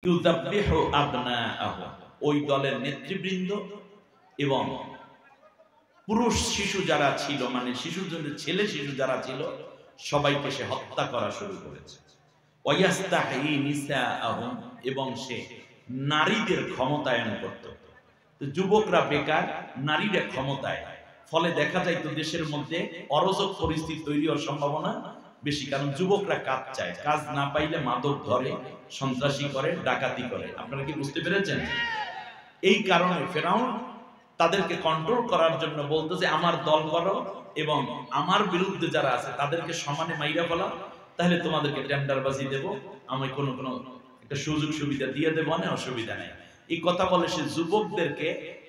ইউযাব্বিহু আবনাআহু, ওই দলের নেতৃবৃন্দ এবং পুরুষ শিশু যারা ছিল, মানে শিশুর জন্য ছেলে শিশু যারা ছিল, সবাইকে সে হত্যা করা শুরু করেছে। ওয়াইয়াস্তাহি নিসাআহুম, এবং সে নারীদের ক্ষমতায়ন করত। তো যুবকরা বেকার, নারীরা ক্ষমতায়, ফলে দেখা যায় তো দেশের মধ্যে অরাজক পরিস্থিতি তৈরি হওয়ার সম্ভাবনা বেশি, কারণ যুবকরা কাজ চায়, কাজ না পাইলে মাদক ধরে, সন্ত্রাসী করে, ডাকাতি করে। আপনারা কি বুঝতে পেরেছেন? এই কারণে ফেরাউন তাদেরকে কন্ট্রোল করার জন্য বলতো যে আমার দল করো এবং আমার বিরুদ্ধে যারা আছে তাদেরকে সমানে মাইরা ফেলাও, তাহলে তোমাদেরকে টেন্ডারবাজি দেব, আমি কোনো একটা সুযোগ সুবিধা দিয়ে দেবো, না অসুবিধা নেই। এই কথা বলে সে যুবকদেরকে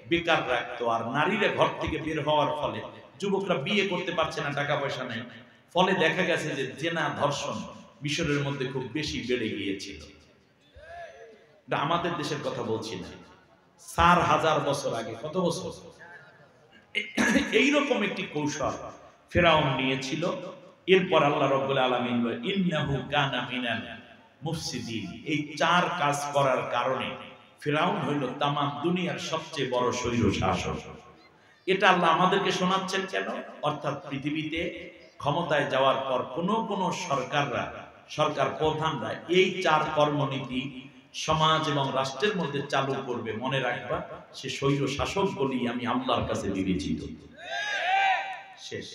বেকার রাখতো। আর নারীরা ঘর থেকে বের হওয়ার ফলে যুবকরা বিয়ে করতে পারছে না, টাকা পয়সা নেই, ফলে দেখা গেছে যে জেনা, ধর্ষণ মিশরের মধ্যে খুব বেশি বেড়ে গিয়েছিল। আমাদের দেশের কথা বলছি না, 4000 বছর আগে, কত বছর, এইরকম একটি কৌশল ফেরাউন নিয়েছিল। এরপর আল্লাহ রাব্বুল আলামিন বলেন ইন্নাহু কানা মিনাল মুফসিদিন। এই 4 কাজ করার কারণে ফেরাউন হইল তামাম দুনিয়ার সবচেয়ে বড় স্বৈর শাসক। এটা আল্লাহ আমাদেরকে শোনাচ্ছেন কেন? অর্থাৎ পৃথিবীতে ক্ষমতায় যাওয়ার পর কোন সরকার প্রধানরা এই 4 কর্মনীতি সমাজ এবং রাষ্ট্রের মধ্যে চালু করবে, মনে রাখবা সে স্বৈর শাসক বলি আমি আল্লাহর কাছে বিবেচিত। শেষ।